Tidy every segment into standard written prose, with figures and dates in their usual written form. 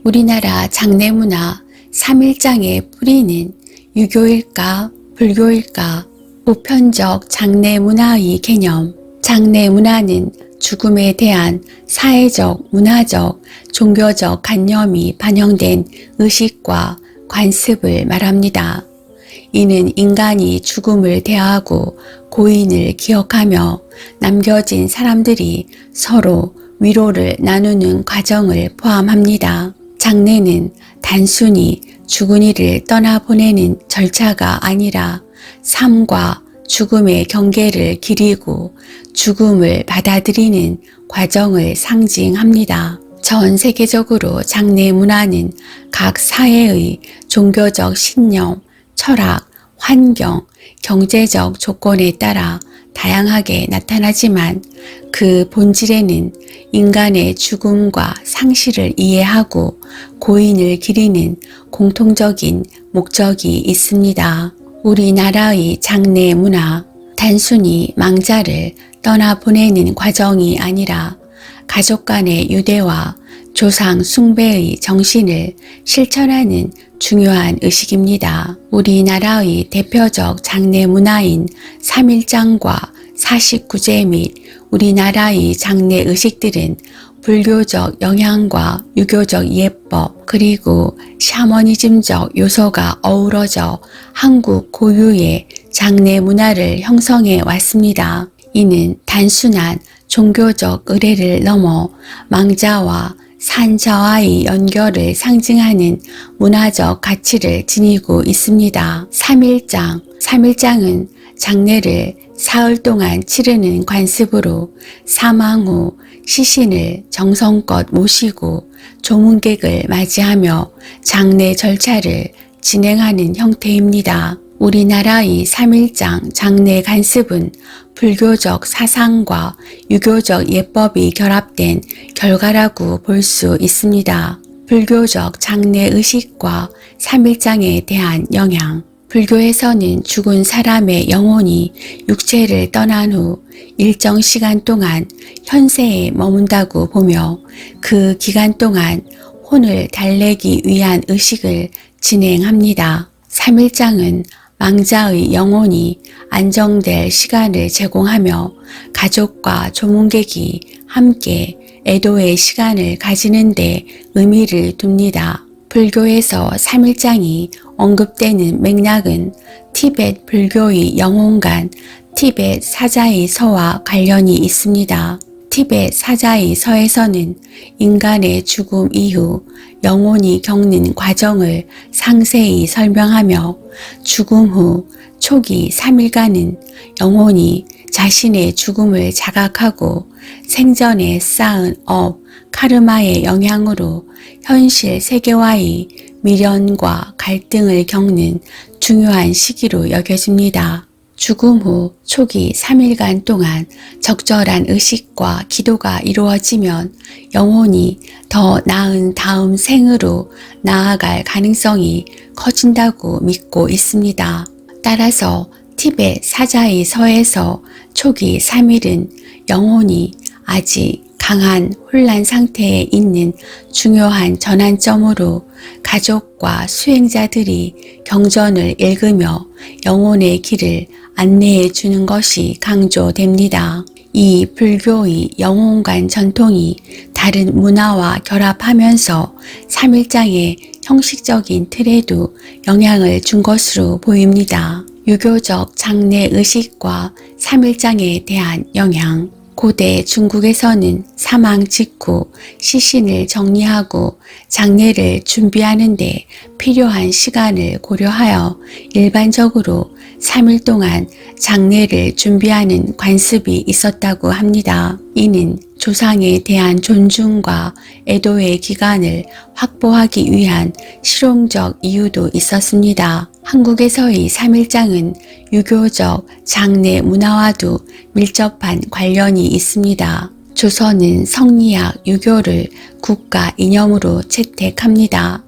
우리나라 장례문화 3일장의 뿌리는 유교일까 불교일까? 보편적 장례문화의 개념. 장례문화는 죽음에 대한 사회적, 문화적, 종교적 관념이 반영된 의식과 관습을 말합니다. 이는 인간이 죽음을 대하고 고인을 기억하며 남겨진 사람들이 서로 위로를 나누는 과정을 포함합니다. 장례는 단순히 죽은 이를 떠나보내는 절차가 아니라 삶과 죽음의 경계를 기리고 죽음을 받아들이는 과정을 상징합니다. 전 세계적으로 장례 문화는 각 사회의 종교적 신념, 철학, 환경, 경제적 조건에 따라 다양하게 나타나지만 그 본질에는 인간의 죽음과 상실을 이해하고 고인을 기리는 공통적인 목적이 있습니다. 우리나라의 장례 문화, 단순히 망자를 떠나보내는 과정이 아니라 가족 간의 유대와 조상 숭배의 정신을 실천하는 중요한 의식입니다. 우리나라의 대표적 장례 문화인 3일장과 49제 및 우리나라의 장례 의식들은 불교적 영향과 유교적 예법 그리고 샤머니즘적 요소가 어우러져 한국 고유의 장례 문화를 형성해 왔습니다. 이는 단순한 종교적 의례를 넘어 망자와 산자와의 연결을 상징하는 문화적 가치를 지니고 있습니다. 3일장은 장례를 사흘 동안 치르는 관습으로 사망 후 시신을 정성껏 모시고 조문객을 맞이하며 장례 절차를 진행하는 형태입니다. 우리나라의 3일장 장례 관습은 불교적 사상과 유교적 예법이 결합된 결과라고 볼 수 있습니다. 불교적 장례 의식과 3일장에 대한 영향. 불교에서는 죽은 사람의 영혼이 육체를 떠난 후 일정 시간 동안 현세에 머문다고 보며 그 기간 동안 혼을 달래기 위한 의식을 진행합니다. 3일장은 망자의 영혼이 안정될 시간을 제공하며 가족과 조문객이 함께 애도의 시간을 가지는 데 의미를 둡니다. 불교에서 3일장이 언급되는 맥락은 티베트 불교의 영혼관 티베트 사자의 서와 관련이 있습니다. 티베트 사자의 서에서는 인간의 죽음 이후 영혼이 겪는 과정을 상세히 설명하며 죽음 후 초기 3일간은 영혼이 자신의 죽음을 자각하고 생전에 쌓은 카르마의 영향으로 현실 세계와의 미련과 갈등을 겪는 중요한 시기로 여겨집니다. 죽음 후 초기 3일간 동안 적절한 의식과 기도가 이루어지면 영혼이 더 나은 다음 생으로 나아갈 가능성이 커진다고 믿고 있습니다. 따라서 티베트 사자의 서에서 초기 3일은 영혼이 아직 강한 혼란 상태에 있는 중요한 전환점으로 가족과 수행자들이 경전을 읽으며 영혼의 길을 안내해 주는 것이 강조됩니다. 이 불교의 영혼관 전통이 다른 문화와 결합하면서 3일장의 형식적인 틀에도 영향을 준 것으로 보입니다. 유교적 장례 의식과 3일장에 대한 영향. 고대 중국에서는 사망 직후 시신을 정리하고 장례를 준비하는 데 필요한 시간을 고려하여 일반적으로 3일 동안 장례를 준비하는 관습이 있었다고 합니다. 이는 조상에 대한 존중과 애도의 기간을 확보하기 위한 실용적 이유도 있었습니다. 한국에서의 3일장은 유교적 장례 문화와도 밀접한 관련이 있습니다. 조선은 성리학 유교를 국가 이념으로 채택합니다.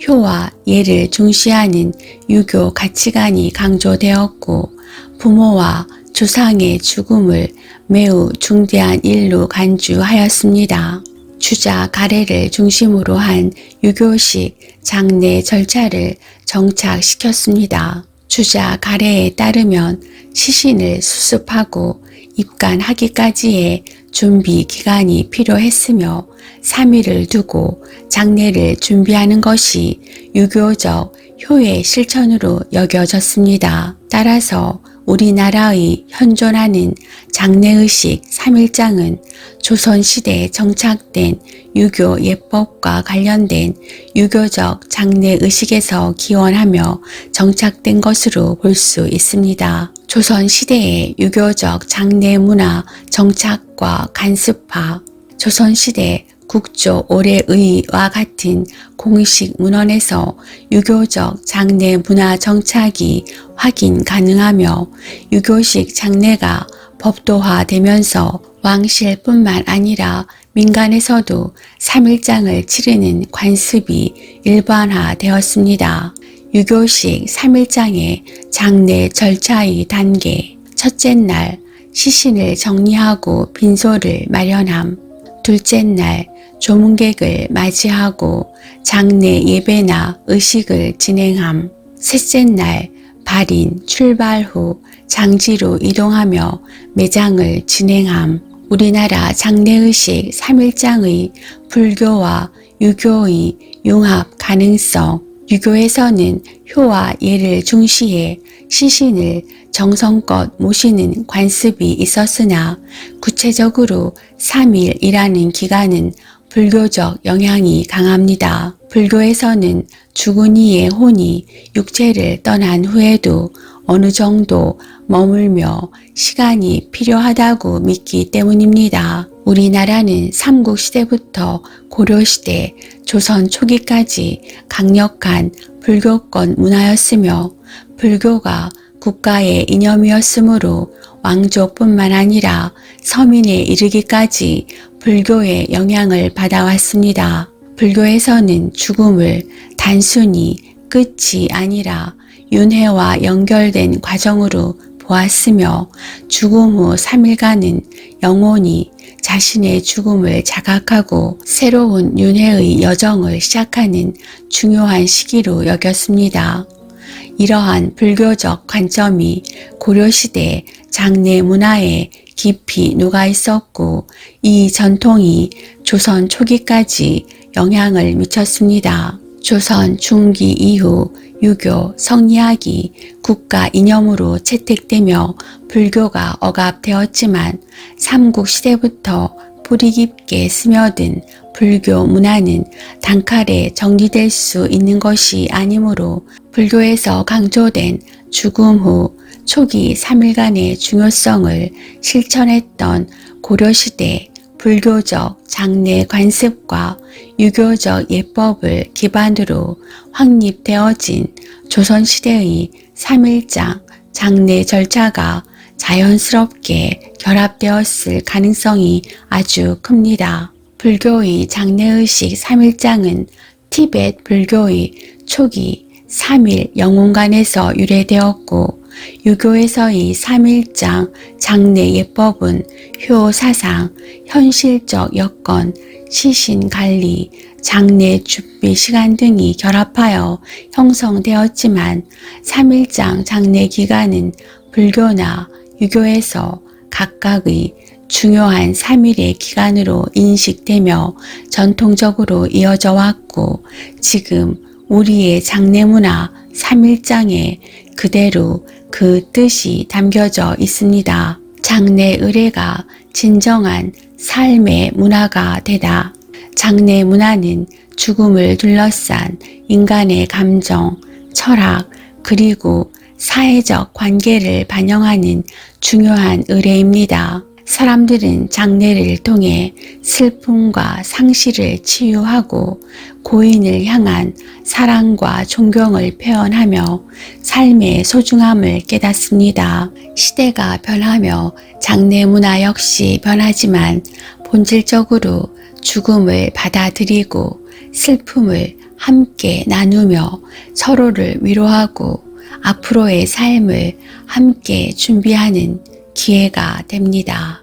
효와 예를 중시하는 유교 가치관이 강조되었고 부모와 조상의 죽음을 매우 중대한 일로 간주하였습니다. 주자 가래를 중심으로 한 유교식 장례 절차를 정착시켰습니다. 주자 가래에 따르면 시신을 수습하고 입간하기까지의 준비 기간이 필요했으며 3일을 두고 장례를 준비하는 것이 유교적 효의 실천으로 여겨졌습니다. 따라서 우리나라의 현존하는 장례의식 3일장은 조선시대에 정착된 유교 예법과 관련된 유교적 장례의식에서 기원하며 정착된 것으로 볼 수 있습니다. 조선시대의 유교적 장례문화 정착과 간습화, 조선시대 국조 올해의와 같은 공식 문헌에서 유교적 장례 문화 정착이 확인 가능하며 유교식 장례가 법도화되면서 왕실뿐만 아니라 민간에서도 3일장을 치르는 관습이 일반화되었습니다. 유교식 3일장의 장례 절차의 단계. 첫째 날 시신을 정리하고 빈소를 마련함. 둘째 날 조문객을 맞이하고 장례 예배나 의식을 진행함. 셋째 날 발인 출발 후 장지로 이동하며 매장을 진행함. 우리나라 장례의식 3일장의 불교와 유교의 융합 가능성. 유교에서는 효와 예를 중시해 시신을 정성껏 모시는 관습이 있었으나 구체적으로 3일이라는 기간은 불교적 영향이 강합니다. 불교에서는 죽은 이의 혼이 육체를 떠난 후에도 어느 정도 머물며 시간이 필요하다고 믿기 때문입니다. 우리나라는 삼국시대부터 고려시대, 조선 초기까지 강력한 불교권 문화였으며 불교가 국가의 이념이었으므로 왕족뿐만 아니라 서민에 이르기까지 불교의 영향을 받아왔습니다. 불교에서는 죽음을 단순히 끝이 아니라 윤회와 연결된 과정으로 보았으며 죽음 후 3일간은 영혼이 자신의 죽음을 자각하고 새로운 윤회의 여정을 시작하는 중요한 시기로 여겼습니다. 이러한 불교적 관점이 고려시대 장례 문화에 깊이 녹아 있었고 이 전통이 조선 초기까지 영향을 미쳤습니다. 조선 중기 이후 유교, 성리학이 국가 이념으로 채택되며 불교가 억압되었지만 삼국시대부터 뿌리 깊게 스며든 불교 문화는 단칼에 정리될 수 있는 것이 아니므로 불교에서 강조된 죽음 후 초기 3일간의 중요성을 실천했던 고려시대 불교적 장례 관습과 유교적 예법을 기반으로 확립되어진 조선시대의 3일장 장례 절차가 자연스럽게 결합되었을 가능성이 아주 큽니다. 불교의 장례의식 3일장은 티베트 불교의 초기 3일 영혼관에서 유래되었고 유교에서의 3일장 장례 예법은 효사상, 현실적 여건, 시신관리, 장례 준비 시간 등이 결합하여 형성되었지만 3일장 장례 기간은 불교나 유교에서 각각의 중요한 3일의 기간으로 인식되며 전통적으로 이어져 왔고 지금 우리의 장례 문화 3일장에 그대로 그 뜻이 담겨져 있습니다. 장례 의례가 진정한 삶의 문화가 되다. 장례 문화는 죽음을 둘러싼 인간의 감정, 철학, 그리고 사회적 관계를 반영하는 중요한 의례입니다. 사람들은 장례를 통해 슬픔과 상실을 치유하고 고인을 향한 사랑과 존경을 표현하며 삶의 소중함을 깨닫습니다. 시대가 변하며 장례 문화 역시 변하지만 본질적으로 죽음을 받아들이고 슬픔을 함께 나누며 서로를 위로하고 앞으로의 삶을 함께 준비하는 기회가 됩니다.